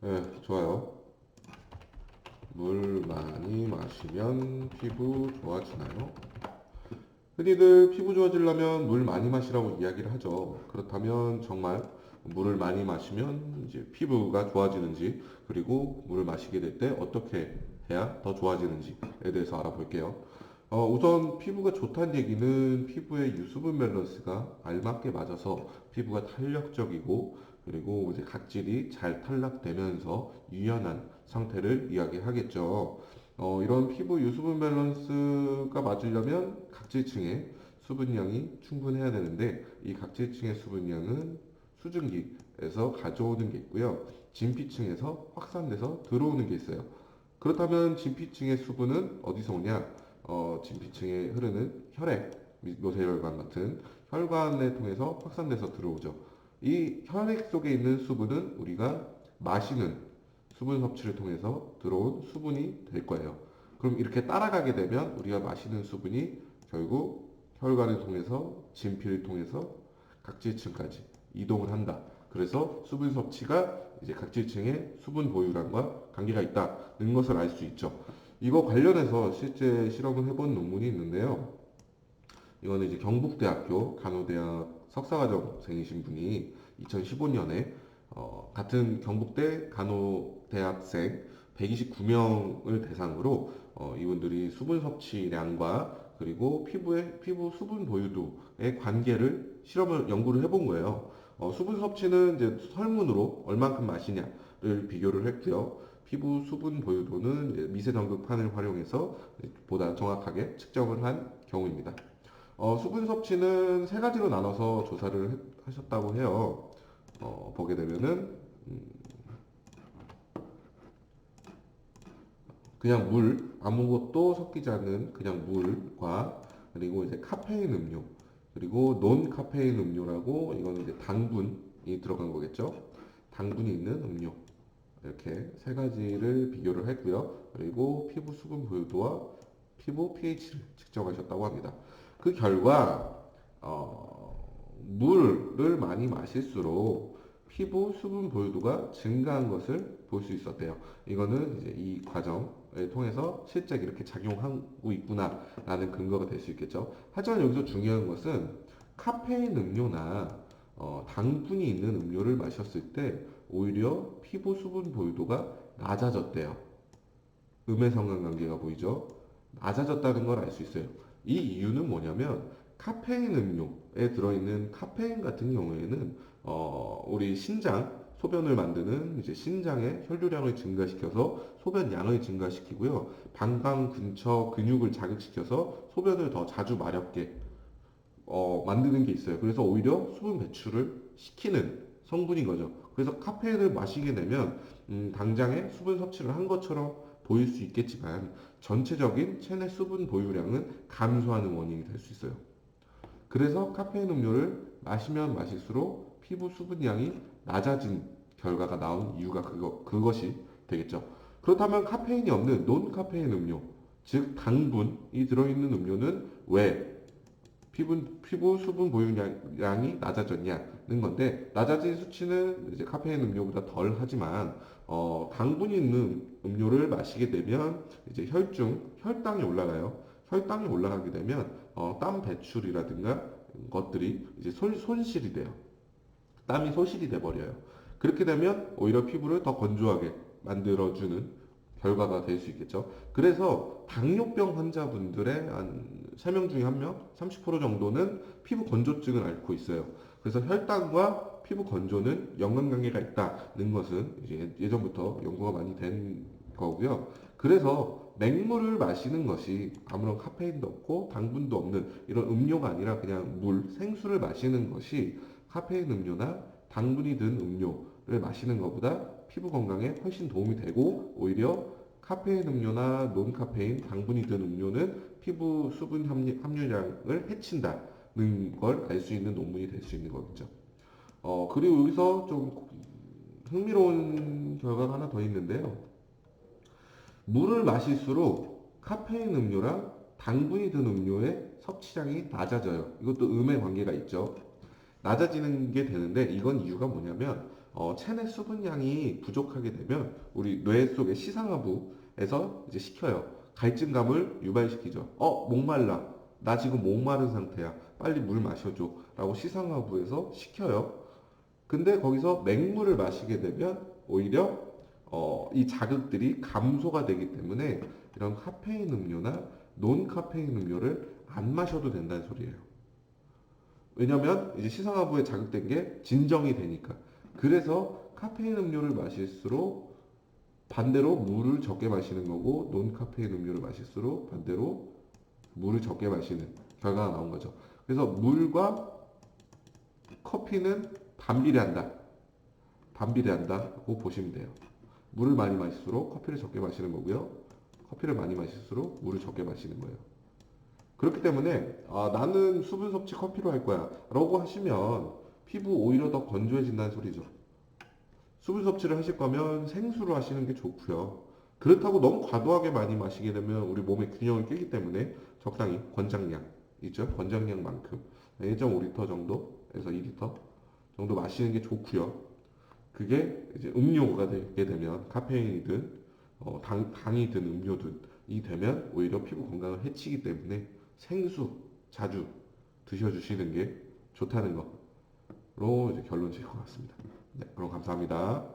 네, 좋아요. 물 많이 마시면 피부 좋아지나요? 흔히들 피부 좋아지려면 물 많이 마시라고 이야기를 하죠. 그렇다면 정말 물을 많이 마시면 이제 피부가 좋아지는지, 그리고 물을 마시게 될 때 어떻게 해야 더 좋아지는지에 대해서 알아볼게요. 우선 피부가 좋다는 얘기는 피부의 유수분 밸런스가 알맞게 맞아서 피부가 탄력적이고, 그리고 이제 각질이 잘 탈락되면서 유연한 상태를 이야기하겠죠. 이런 피부 유수분 밸런스가 맞으려면 각질층의 수분량이 충분해야 되는데, 이 각질층의 수분량은 수증기에서 가져오는 게 있고요. 진피층에서 확산돼서 들어오는 게 있어요. 그렇다면 진피층의 수분은 어디서 오냐? 진피층에 흐르는 혈액, 노쇠혈관 같은 혈관을 통해서 확산돼서 들어오죠. 이 혈액 속에 있는 수분은 우리가 마시는 수분 섭취를 통해서 들어온 수분이 될 거예요. 그럼 이렇게 따라가게 되면 우리가 마시는 수분이 결국 혈관을 통해서 진피를 통해서 각질층까지 이동을 한다. 그래서 수분 섭취가 이제 각질층의 수분 보유량과 관계가 있다는 것을 알 수 있죠. 이거 관련해서 실제 실험을 해본 논문이 있는데요. 이거는 이제 경북대학교 간호대학 석사과정생이신 분이 2015년에 같은 경북대 간호대학생 129명을 대상으로 이분들이 수분 섭취량과 그리고 피부 수분 보유도의 관계를 실험을 연구를 해본 거예요. 수분 섭취는 이제 설문으로 얼만큼 마시냐를 비교를 했고요. 피부 수분 보유도는 이제 미세 점극판을 활용해서 보다 정확하게 측정을 한 경우입니다. 수분 섭취는 세 가지로 나눠서 조사를 하셨다고 해요. 보게 되면은 그냥 물, 아무것도 섞이지 않는 그냥 물과, 그리고 이제 카페인 음료, 그리고 논 카페인 음료라고, 이거는 이제 당분이 들어간 거겠죠. 당분이 있는 음료, 이렇게 세 가지를 비교를 했고요. 그리고 피부 수분 보유도와 피부 pH를 측정하셨다고 합니다. 그 결과 물을 많이 마실수록 피부 수분 보유도가 증가한 것을 볼 수 있었대요. 이거는 이제 이 과정을 통해서 실제 이렇게 작용하고 있구나라는 근거가 될 수 있겠죠. 하지만 여기서 중요한 것은 카페인 음료나 당분이 있는 음료를 마셨을 때 오히려 피부 수분 보유도가 낮아졌대요. 음의 상관관계가 보이죠? 낮아졌다는 걸 알 수 있어요. 이 이유는 뭐냐면 카페인 음료에 들어있는 카페인 같은 경우에는 우리 신장 소변을 만드는 이제 신장의 혈류량을 증가시켜서 소변 양을 증가시키고요. 방광 근처 근육을 자극시켜서 소변을 더 자주 마렵게 만드는 게 있어요. 그래서 오히려 수분 배출을 시키는 성분인 거죠. 그래서 카페인을 마시게 되면 당장에 수분 섭취를 한 것처럼 보일 수 있겠지만 전체적인 체내 수분 보유량은 감소하는 원인이 될 수 있어요. 그래서 카페인 음료를 마시면 마실수록 피부 수분량이 낮아진 결과가 나온 이유가 그것이 되겠죠. 그렇다면 카페인이 없는 논 카페인 음료, 즉 당분이 들어있는 음료는 왜 피부 수분 보유량이 낮아졌냐는 건데, 낮아진 수치는 이제 카페인 음료보다 덜 하지만 당분이 있는 음료를 마시게 되면 이제 혈당이 올라가요. 혈당이 올라가게 되면 땀 배출이라든가 것들이 이제 손실이 돼요. 땀이 소실이 돼 버려요. 그렇게 되면 오히려 피부를 더 건조하게 만들어주는 결과가 될 수 있겠죠. 그래서 당뇨병 환자분들의 한 3명 중에 1명, 30% 정도는 피부 건조증을 앓고 있어요. 그래서 혈당과 피부 건조는 연관관계가 있다는 것은 이제 예전부터 연구가 많이 된 거고요. 그래서 맹물을 마시는 것이 아무런 카페인도 없고 당분도 없는 이런 음료가 아니라 그냥 물, 생수를 마시는 것이 카페인 음료나 당분이 든 음료를 마시는 것보다 피부 건강에 훨씬 도움이 되고, 오히려 카페인 음료나 논카페인, 당분이 든 음료는 피부 수분 함유량을 해친다는 걸 알 수 있는 논문이 될 수 있는 거겠죠. 그리고 여기서 좀 흥미로운 결과가 하나 더 있는데요. 물을 마실수록 카페인 음료랑 당분이 든 음료의 섭취량이 낮아져요. 이것도 음의 관계가 있죠. 낮아지는 게 되는데, 이건 이유가 뭐냐면 체내 수분량이 부족하게 되면 우리 뇌 속의 시상하부에서 이제 시켜요. 갈증감을 유발시키죠. 목말라. 나 지금 목마른 상태야. 빨리 물 마셔줘. 라고 시상하부에서 시켜요. 근데 거기서 맹물을 마시게 되면 오히려 이 자극들이 감소가 되기 때문에 이런 카페인 음료나 논 카페인 음료를 안 마셔도 된다는 소리예요. 왜냐면 이제 시상하부에 자극된 게 진정이 되니까. 그래서 카페인 음료를 마실수록 반대로 물을 적게 마시는 거고 논 카페인 음료를 마실수록 반대로 물을 적게 마시는 결과가 나온 거죠. 그래서 물과 커피는 반비례한다. 반비례한다고 보시면 돼요. 물을 많이 마실수록 커피를 적게 마시는 거고요. 커피를 많이 마실수록 물을 적게 마시는 거예요. 그렇기 때문에 나는 수분 섭취 커피로 할 거야 라고 하시면 피부 오히려 더 건조해진다는 소리죠. 수분 섭취를 하실 거면 생수로 하시는 게 좋고요. 그렇다고 너무 과도하게 많이 마시게 되면 우리 몸의 균형을 깨기 때문에 적당히 권장량 있죠. 권장량만큼 1.5리터 정도에서 2리터 정도 마시는 게 좋고요. 그게 이제 음료가 되게 되면 카페인이든 당이든 음료든 이 되면 오히려 피부 건강을 해치기 때문에 생수 자주 드셔주시는 게 좋다는 거로 이제 결론 지을 것 같습니다. 네, 그럼 감사합니다.